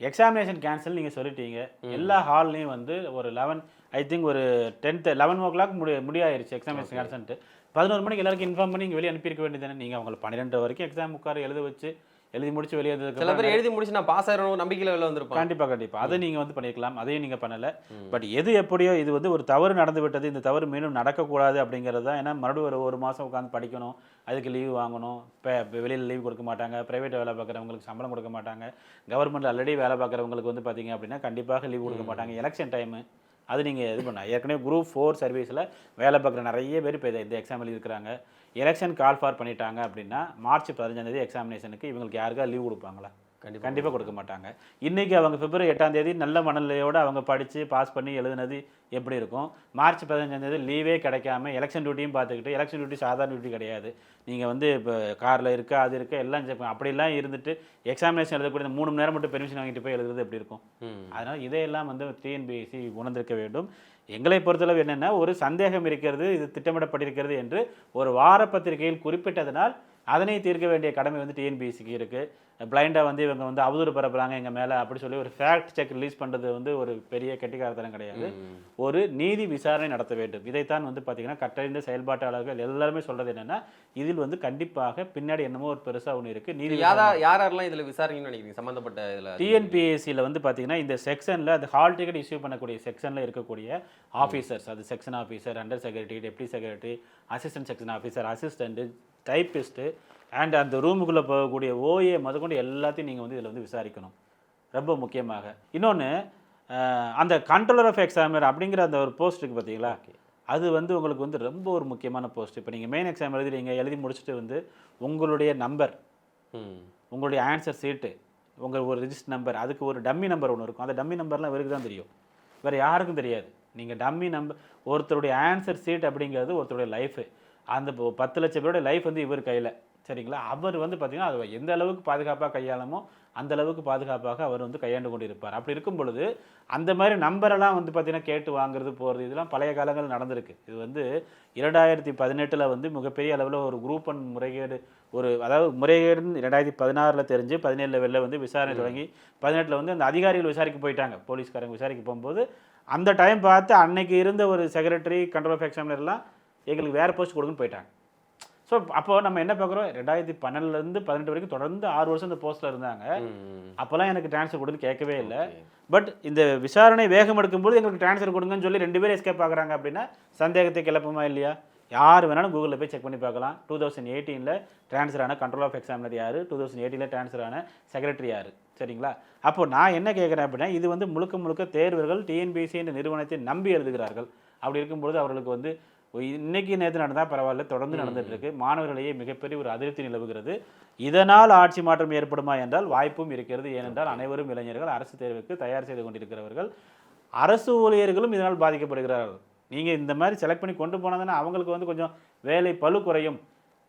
எக்ஸாமினேஷன் கேன்சல் நீங்கள் சொல்லிட்டீங்க. எல்லா ஹால்லையும் வந்து ஒரு 11 ஐ திங்க் ஒரு 11 o'clock முடியாயிருச்சு எக்ஸாமினேஷன் கேன்சல்ட்டு. 11 மணிக்கு எல்லாருக்கும் இன்ஃபார்ம் பண்ணி இங்கே வெளியே அனுப்பியிருக்க வேண்டியது தானே. நீங்கள் அவங்களை 12 வரைக்கும் எக்ஸாம் உட்கார எழுதி முடிச்சு வெளியே சில பேர் எழுதி முடிச்சு நான் பாஸ் ஆகிடணும் நம்பிக்கையில் வெளில வந்திருப்பேன். கண்டிப்பாக அதை நீங்கள் வந்து பண்ணியிருக்கலாம். அதையும் நீங்கள் பண்ணலை. பட் எது எப்படியோ இது வந்து ஒரு தவறு நடந்து விட்டது. இந்த தவறு மீண்டும் நடக்கக்கூடாது அப்படிங்கிறது தான். ஏன்னா மறுபடியும் ஒரு மாதம் உட்காந்து படிக்கணும், அதுக்கு லீவ் வாங்கணும். இப்போ வெளியில் லீவ் கொடுக்க மாட்டாங்க. ப்ரைவேட் வேலை பார்க்குறவங்களுக்கு சம்பளம் கொடுக்க மாட்டாங்க. கவர்மெண்ட் ஆல்ரெடி வேலை பார்க்குறவங்களுக்கு வந்து பார்த்தீங்க அப்படின்னா கண்டிப்பாக லீவ் கொடுக்க மாட்டாங்க. எலெக்ஷன் டைமு அது நீங்கள் இது பண்ண ஏற்கனவே குரூப் 4 சர்வீஸில் வேலை பார்க்குற நிறைய பேர் இப்போ இந்த எக்ஸாம் எழுதியிருக்கிறாங்க. எலெக்ஷன் கால் ஃபார் பண்ணிட்டாங்க அப்படின்னா மார்ச் 15 எக்ஸாமினேஷனுக்கு இவங்களுக்கு யாருக்கா லீவ் கொடுப்பாங்களா? கண்டிப்பாக கொடுக்க மாட்டாங்க. இன்றைக்கி அவங்க பிப்ரவரி 8 நல்ல மனநிலையோடு அவங்க படித்து பாஸ் பண்ணி எழுதுனது எப்படி இருக்கும்? மார்ச் 15 லீவே கிடைக்காம எலெக்ஷன் டியூட்டியும் பார்த்துக்கிட்டு, எலெக்ஷன் டியூட்டி சாதாரண டியூட்டி கிடையாது. நீங்கள் வந்து இப்போ காரில் இருக்கா அது இருக்கா எல்லாம் அப்படிலாம் இருந்துட்டு எக்ஸாமினேஷன் எழுதக்கூடிய 3 மணி நேரம் மட்டும் பெர்மிஷன் வாங்கிட்டு போய் எழுதுறது எப்படி இருக்கும்? அதனால் இதையெல்லாம் வந்து டிஎன்பிஎஸ்சி உணர்ந்திருக்க வேண்டும். எங்களை பொறுத்தளவு என்னென்னா, ஒரு சந்தேகம் இருக்கிறது, இது திட்டமிடப்பட்டிருக்கிறது என்று ஒரு வார பத்திரிகையில் குறிப்பிட்டதனால் அதனை தீர்க்க வேண்டிய கடமை வந்து டிஎன்பிஎஸ்சிக்கு இருக்குது. பிளைண்டாக வந்து இவங்க வந்து அவதூறு பரப்புறாங்க எங்கள் மேலே அப்படி சொல்லி ஒரு ஃபேக்ட் செக் ரிலீஸ் பண்ணுறது வந்து ஒரு பெரிய கெட்டிக்காரத்தனம் கிடையாது. ஒரு நீதி விசாரணை நடத்த வேண்டும். இதைத்தான் வந்து பார்த்தீங்கன்னா கட்டறிந்த செயல்பாட்டாளர்கள் எல்லாருமே சொல்கிறது என்னென்னா, இதில் வந்து கண்டிப்பாக பின்னாடி என்னமோ ஒரு பெருசாக ஒன்று இருக்குது. நீதி யாரெல்லாம் இதில் விசாரணைன்னு நினைக்கிறீங்க சம்மந்தப்பட்ட இதில்? டிஎன்பிஎஸ்சியில் வந்து பார்த்தீங்கன்னா இந்த செக்ஷனில் அது ஹால் டிக்கெட் இஷ்யூ பண்ணக்கூடிய செக்ஷனில் இருக்கக்கூடிய ஆஃபீஸர்ஸ், அது section officer, under secretary, deputy secretary, assistant section officer, assistant, typist and அந்த ரூமுக்குள்ளே போகக்கூடிய ஓஏ முதற்கொண்டு எல்லாத்தையும் நீங்கள் வந்து இதில் வந்து விசாரிக்கணும் ரொம்ப முக்கியமாக. இன்னொன்று, அந்த கண்ட்ரோலர் ஆஃப் எக்ஸாமினர் அப்படிங்கிற அந்த ஒரு போஸ்ட் இருக்குது பார்த்தீங்களா, அது வந்து உங்களுக்கு வந்து ரொம்ப ஒரு முக்கியமான போஸ்ட். இப்போ நீங்கள் மெயின் எக்ஸாம் எழுதி முடிச்சுட்டு வந்து உங்களுடைய நம்பர், உங்களுடைய ஆன்சர் சீட்டு, உங்கள் ஒரு ரிஜிஸ்டர் நம்பர், அதுக்கு ஒரு டம்மி நம்பர் ஒன்று இருக்கும். அந்த டம்மி நம்பர்லாம் இவருக்கு தான் தெரியும், வேறு யாருக்கும் தெரியாது. நீங்கள் டம்மி நம்பர், ஒருத்தருடைய ஆன்சர் சீட் அப்படிங்கிறது ஒருத்தருடைய லைஃபு. அந்த 10 லட்சம் பேருடைய லைஃப் வந்து இவர் கையில். சரிங்களா, அவர் வந்து பார்த்திங்கன்னா அது எந்த அளவுக்கு பாதுகாப்பாக கையாளமோ அந்த அளவுக்கு பாதுகாப்பாக அவர் வந்து கையாண்டு கொண்டு இருப்பார். அப்படி இருக்கும் பொழுது அந்த மாதிரி நம்பரெல்லாம் வந்து பார்த்திங்கன்னா கேட்டு வாங்குறது போகிறது இதெல்லாம் பழைய காலங்கள் நடந்திருக்கு. இது வந்து 2018 வந்து மிகப்பெரிய அளவில் ஒரு குரூப் ஒன் முறைகேடு, ஒரு அதாவது முறைகேடுன்னு 2016 தெரிஞ்சு 17 வெளில வந்து விசாரணை தொடங்கி 18 வந்து அந்த அதிகாரிகள் விசாரிக்க போயிட்டாங்க. போலீஸ்காரங்க விசாரிக்க போகும்போது அந்த டைம் பார்த்து அன்னைக்கு இருந்த ஒரு செக்ரட்டரி, கண்ட்ரோல் ஆஃப் எக்ஸாமினர்லாம் எங்களுக்கு வேறு போஸ்ட் கொடுக்குன்னு போயிட்டாங்க. ஸோ அப்போ நம்ம என்ன பார்க்குறோம், 2012 18 வரைக்கும் தொடர்ந்து 6 வருஷம் இந்த போஸ்ட்டில் இருந்தாங்க. அப்போல்லாம் எனக்கு ட்ரான்ஸ்ஃபர் கொடுன்னு கேட்கவே இல்லை. பட் இந்த விசாரணை வேகம் எடுக்கும்போது எங்களுக்கு ட்ரான்ஸ்ஃபர் கொடுங்கன்னு சொல்லி 2 பேரும் எஸ்கேப் ஆகுறாங்க அப்படின்னா சந்தேகத்தை கிளப்புமா இல்லையா? யார் வேணாலும் கூகுளில் போய் செக் பண்ணி பார்க்கலாம். 2018 ட்ரான்ஸ்ஃபர் ஆன கண்ட்ரோல் ஆஃப் எக்ஸாமினர் யார், 2018 ட்ரான்ஸ்ஃபர் ஆன செக்ரட்டரி யார், சரிங்களா? அப்போ நான் என்ன கேட்குறேன் அப்படின்னா, இது வந்து முழுக்க முழுக்க தேர்வர்கள் டிஎன்பிஎஸ்சி என்ற நிறுவனத்தை நம்பி எழுதுகிறார்கள். அப்படி இருக்கும்போது அவர்களுக்கு வந்து இன்னைக்கு நேற்று நடந்தால் பரவாயில்ல, தொடர்ந்து நடந்துட்டு இருக்கு. மாணவர்களையே மிகப்பெரிய ஒரு அதிருப்தி நிலவுகிறது. இதனால் ஆட்சி மாற்றம் ஏற்படுமா என்றால் வாய்ப்பும் இருக்கிறது. ஏனென்றால் அனைவரும் இளைஞர்கள், அரசு தேர்வுக்கு தயார் செய்து கொண்டிருக்கிறவர்கள், அரசு ஊழியர்களும் இதனால் பாதிக்கப்படுகிறார்கள். நீங்கள் இந்த மாதிரி செலக்ட் பண்ணி கொண்டு போனதுன்னா அவங்களுக்கு வந்து கொஞ்சம் வேலை பளு குறையும்.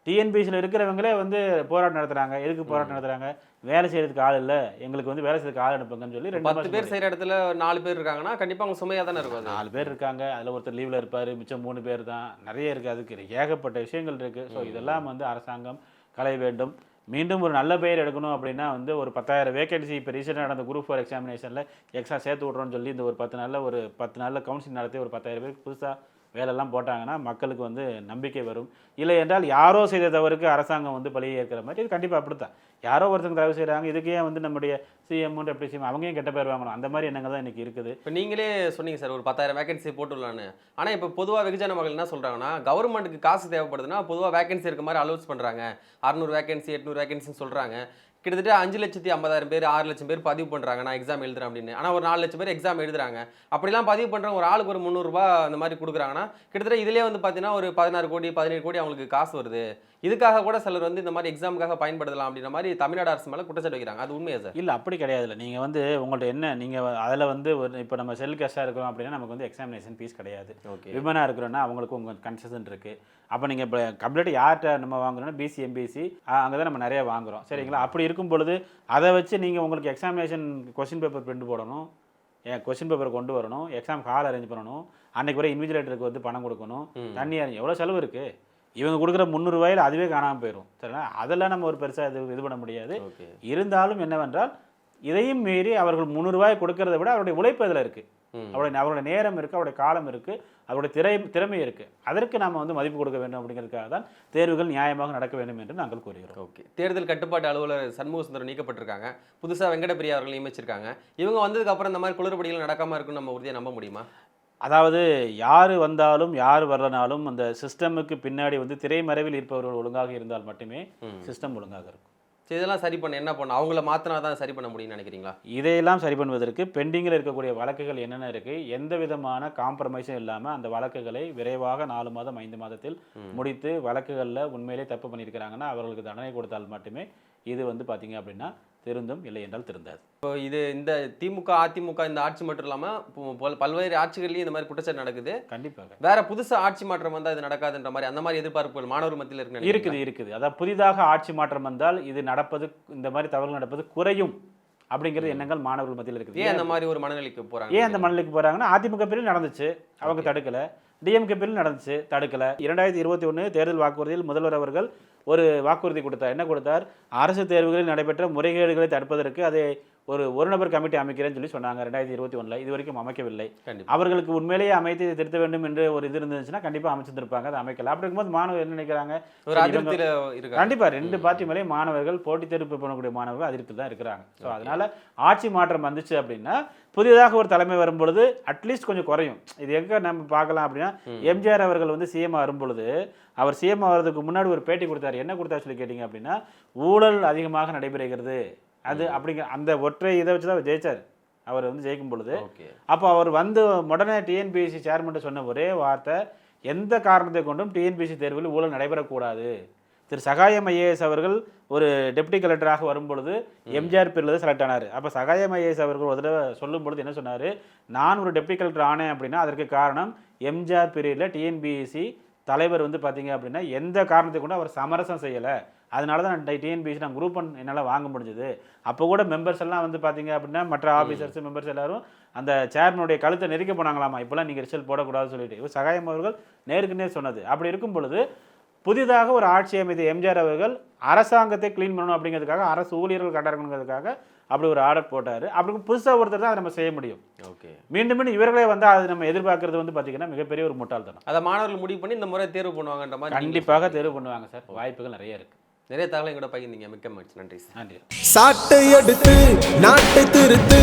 டிஎன்பிஎஸ்சியில் இருக்கிறவங்களே வந்து போராட்டம் நடத்துகிறாங்க. எதுக்கு போராட்டம் நடத்துகிறாங்க? வேலை செய்யறதுக்கு ஆள் இல்லை, எங்களுக்கு வந்து வேலை செய்யறதுக்கு ஆள் அனுப்புங்கன்னு சொல்லி 10 பேர் செய்கிற இடத்துல 4 பேர் இருக்காங்கன்னா கண்டிப்பாக அவங்க சுமையாக தானே இருக்கும். 4 பேர் இருக்காங்க, அதில் ஒருத்தர் லீவில் இருப்பார், மிச்சம் 3 பேர் தான். நிறைய இருக்குது, அதுக்கு ஏகப்பட்ட விஷயங்கள் இருக்குது. ஸோ இதெல்லாம் வந்து அரசாங்கம் களைய வேண்டும். மீண்டும் ஒரு நல்ல பெயர் எடுக்கணும் அப்படின்னா வந்து ஒரு 10,000 வேகன்சி இப்போ ரீசெண்டாக நடந்த குரூப் 4 எக்ஸாமினேஷனில் எக்ஸ்ட்ரா சேர்த்து விட்றோன்னு சொல்லி இந்த ஒரு 10 நாளில் கவுன்சிலிங் நடத்தி ஒரு 10,000 பேருக்கு புதுசாக வேலையெல்லாம் போட்டாங்கன்னா மக்களுக்கு வந்து நம்பிக்கை வரும். இல்லை என்றால் யாரோ செய்த தவறுக்கு அரசாங்கம் வந்து பழியை ஏற்கிற மாதிரி இது கண்டிப்பாக அப்படித்தான். யாரோ ஒருத்தங்க தயவு செய்கிறாங்க, இதுக்கு ஏன் வந்து நம்முடைய சிஎம் எப்படி சிஎம் அவங்க ஏன் கெட்ட பேர் வாங்கணும், அந்த மாதிரி எண்ணங்கள் தான் இன்றைக்கி இருக்குது. இப்போ நீங்களே சொன்னீங்க சார் ஒரு 10,000 வேகன்சி போட்டுடலான்னு. ஆனால் இப்போ பொதுவாக வெகுஜன மக்கள் என்ன சொல்கிறாங்கன்னா, கவர்மெண்ட்டுக்கு காசு தேவைப்படுதுன்னா பொதுவாக வேகன்சி இருக்க மாதிரி அலோன்ஸ் பண்ணுறாங்க. 600 வேகன்சி 800 வேகன்சின்னு சொல்கிறாங்க. கிட்டத்தட்ட 5,50,000 பேர் 6 லட்சம் பேர் பதிவு பண்ணுறாங்க நான் எக்ஸாம் எழுதுறேன் அப்படின்னு. ஆனால் ஒரு 4 லட்சம் பேர் எக்ஸாம் எழுதுறாங்க. அப்படிலாம் பதிவு பண்ணுறவங்க ஒரு ஆளுக்கு ஒரு 300 ரூபாய் அந்த மாதிரி கொடுக்குறாங்கன்னா கிட்டத்தட்ட இதிலே வந்து பார்த்தீங்கன்னா ஒரு 16 கோடி 17 கோடி அவங்களுக்கு காசு வருது. இதுக்காக கூட சிலர் வந்து இந்த மாதிரி எக்ஸாமுக்காக பயன்படுத்தலாம் அப்படின்ற மாதிரி தமிழ்நாடு அரசு மேலே குற்றச்சாட்டு வைக்கிறாங்க. அது உண்மையா சார்? இல்லை, அப்படி கிடையாது. இல்லை, நீங்கள் வந்து உங்கள்கிட்ட என்ன நீங்கள் அதில் வந்து ஒரு இப்போ நம்ம செல் கேஸ்டாக இருக்கிறோம் அப்படின்னா நமக்கு வந்து எக்ஸாமினேஷன் ஃபீஸ் கிடையாது. ஓகே. விமனாக இருக்கிறோன்னா அவங்களுக்கு உங்கள் கன்செஷன் இருக்குது. அப்போ நீங்கள் இப்போ கம்ப்ளீட்டாக யார்கிட்ட நம்ம வாங்குறோன்னா பிசி எம்பிசி அங்கே தான் நம்ம நிறையா வாங்குகிறோம், சரிங்களா? அப்படி இருக்கும் பொழுது அதை வச்சு நீங்கள் உங்களுக்கு எக்ஸாமினேஷன் கொஸ்டின் பேப்பர் பிரிண்ட் போடணும், கொஸ்டின் பேப்பர் கொண்டு வரணும், எக்ஸாம் ஹால் அரேஞ்ச் பண்ணணும், அன்றைக்கு வரை இன்விஜிலேட்டருக்கு வந்து பணம் கொடுக்கணும், தண்ணி அரேஞ்ச், எவ்வளோ செலவு இருக்குது. இவங்க கொடுக்குற 300 ரூபாயில் அதுவே காணாமல் போயிடும், சரிங்களா? அதெல்லாம் நம்ம ஒரு பெருசாக இது பண்ண முடியாது. இருந்தாலும் என்னவென்றால் இதையும் மீறி அவர்கள் 300 ரூபாய் கொடுக்கறத விட அவருடைய உழைப்பு அதில் இருக்குது, அவருடைய நேரம் இருக்குது, அவருடைய காலம் இருக்குது, அவருடைய திறமை இருக்குது. அதற்கு நாம் வந்து மதிப்பு கொடுக்க வேண்டும். அப்படிங்கிறதுக்காக தான் தேர்வுகள் நியாயமாக நடக்க வேண்டும் என்று நாங்கள் கூறுகிறோம். ஓகே. தேர்தல் கட்டுப்பாட்டு அலுவலர் சண்முக சுந்தரம் நீக்கப்பட்டிருக்காங்க. புதுசாக வெங்கடபிரியா அவர்கள் நியமிச்சிருக்காங்க. இவங்க வந்ததுக்கப்புறம் இந்த மாதிரி குளறுபடிகள் நடக்காமல் இருக்குன்னு நம்ம உறுதியாக நம்ப முடியுமா? அதாவது யார் வந்தாலும் யார் வரலனாலும் அந்த சிஸ்டமுக்கு பின்னாடி வந்து திரைமறைவில் இருப்பவர்கள் ஒழுங்காக இருந்தால் மட்டுமே சிஸ்டம் ஒழுங்காக இருக்கும். சரி, இதெல்லாம் சரி பண்ண என்ன பண்ணணும்? அவங்கள மாற்றினா தான் சரி பண்ண முடியும்னு நினைக்கிறீங்களா? இதையெல்லாம் சரி பண்ணுவதற்கு பெண்டிங்கில் இருக்கக்கூடிய வழக்குகள் என்னென்ன இருக்குது, எந்த விதமான காம்ப்ரமைஸும் இல்லாமல் அந்த வழக்குகளை விரைவாக 4 மாதம் 5 மாதத்தில் முடித்து வழக்குகளில் உண்மையிலே தப்பு பண்ணியிருக்கிறாங்கன்னா அவர்களுக்கு தண்டனை கொடுத்தால் மட்டுமே இது வந்து பார்த்தீங்க அப்படின்னா திருந்தும், இல்லை என்றால் திருந்தாது. இப்போ இது இந்த திமுக அதிமுக இந்த ஆட்சி மட்டும் இல்லாமல் பல்வேறு ஆட்சிகள்லையும் இந்த மாதிரி குற்றச்சாட்டு நடக்குது. கண்டிப்பாக வேற புதுசாக ஆட்சி மாற்றம் வந்தால் இது நடக்காதுன்ற மாதிரி அந்த மாதிரி எதிர்பார்ப்புகள் மாணவர் மத்தியில் இருக்குது. அதாவது புதிதாக ஆட்சி மாற்றம் வந்தால் இது நடப்பது, இந்த மாதிரி தவறுகள் நடப்பது குறையும் அப்படிங்கிறது எண்ணங்கள் மாணவர்கள் மத்தியில் இருக்குது. ஏன் அந்த மாதிரி ஒரு மனநிலைக்கு போகிறாங்க? ஏன் அந்த மனநிலைக்கு போகிறாங்கன்னா, அதிமுக பிரிவில் நடந்துச்சு, அவங்க தடுக்கலை. டிஎம்கே பிரிவில் நடந்துச்சு, தடுக்கலை. 2021 தேர்தல் வாக்குறுதியில் முதல்வர் அவர்கள் ஒரு வாக்குறுதி கொடுத்தார். என்ன கொடுத்தார்? அரசு தேர்வுகளில் நடைபெற்ற முறைகேடுகளை தடுப்பதற்கு அதை ஒரு நபர் கமிட்டி அமைக்கிறேன்னு சொல்லி சொன்னாங்க 2021. இது வரைக்கும் அமைக்கவில்லை. அவர்களுக்கு உண்மையிலேயே அமைத்து திருத்த வேண்டும் என்று ஒரு இது இருந்துச்சுன்னா கண்டிப்பாக அமைச்சிருப்பாங்க, அதை அமைக்கல. அப்படி இருக்கும்போது மாணவர்கள் என்ன நினைக்கிறாங்க? கண்டிப்பாக 2 பார்ட்டி மேலேயும் மாணவர்கள் போட்டி தேர்வு பண்ணக்கூடிய மாணவர்கள் அதிருப்தியில் தான் இருக்கிறாங்க. ஸோ அதனால ஆட்சி மாற்றம் வந்துச்சு அப்படின்னா புதிதாக ஒரு தலைமை வரும்பொழுது அட்லீஸ்ட் கொஞ்சம் குறையும். இது எங்கே நம்ம பார்க்கலாம் அப்படின்னா, எம்ஜிஆர் அவர்கள் வந்து சிஎம் வரும்பொழுது அவர் சிஎம் ஆகிறதுக்கு முன்னாடி ஒரு பேட்டி கொடுத்தாரு. என்ன கொடுத்தாரு சொல்லி கேட்டிங்க அப்படின்னா, ஊழல் அதிகமாக நடைபெறுகிறது அது அப்படிங்கிற அந்த ஒற்றை இதை வச்சு தான் ஜெயிச்சார். அவர் வந்து ஜெயிக்கும் பொழுது அப்போ அவர் வந்து உடனே டிஎன்பிஎஸ்சி சேர்மன் சொன்ன ஒரே வார்த்தை, எந்த காரணத்தை கொண்டும் டிஎன்பிஎஸ்சி தேர்வில் ஊழல் நடைபெறக்கூடாது. திரு சகாயம் ஐஏஎஸ் அவர்கள் ஒரு டெப்டி கலெக்டராக வரும்பொழுது எம்ஜிஆர் பேரில் செலக்ட் ஆனார். அப்போ சகாயம் ஐஏஎஸ் அவர்கள் ஒரு தடவை சொல்லும் பொழுது என்ன சொன்னார்? நான் ஒரு டெப்டி கலெக்டர் ஆனேன் அப்படின்னா அதற்கு காரணம் எம்ஜிஆர் பீரியடில் டிஎன்பிஎஸ்சி தலைவர் வந்து பார்த்தீங்க அப்படின்னா எந்த காரணத்தை கொண்டு அவர் சமரசம் செய்யலை, அதனால தான் நான் டிஎன்பிஎஸ்சி நான் குரூப் 1 என்னால் வாங்க முடிஞ்சது. அப்போ கூட மெம்பர்ஸ் எல்லாம் வந்து பார்த்தீங்க அப்படின்னா மற்ற ஆஃபீஸர்ஸ் மெம்பர்ஸ் எல்லாரும் அந்த சேர்மனுடைய கழுத்தை நெருக்க போனாங்களாமா, இப்போலாம் நீங்கள் ரிசல்ட் போடக்கூடாதுன்னு சொல்லிட்டு இவர் சகாயம் அவர்கள் நேருக்கு நேர் சொன்னது. அப்படி இருக்கும் பொழுது புதிதாக ஒரு ஆட்சி அமைத்த எம்ஜிஆர் அவர்கள் அரசாங்கத்தை க்ளீன் பண்ணணும் அப்படிங்கிறதுக்காக, அரசு ஊழியர்கள் கட்டறங்கிறதுக்காக அப்படி ஒரு ஆர்டர் போட்டார். அப்படி புதுசாக ஒருத்தர் தான் அதை நம்ம செய்ய முடியும். ஓகே. மீண்டும் மீண்டும் இவர்களே வந்து அதை நம்ம எதிர்பார்க்கறது வந்து பார்த்தீங்கன்னா மிகப்பெரிய ஒரு முட்டாள்தனம். அதை மாணவர்கள் முடிவு பண்ணி இந்த முறை தேர்வு பண்ணுவாங்கன்ற மாதிரி கண்டிப்பாக தேர்வு பண்ணுவாங்க சார். வாய்ப்புகள் நிறைய இருக்குது. நிறைய தகவலை கூட பகிர்ந்தீங்க. மிக்க மகிழ்ச்சி. நன்றி சார். நன்றி. சாட்டை எடுத்து நாட்டை திருத்து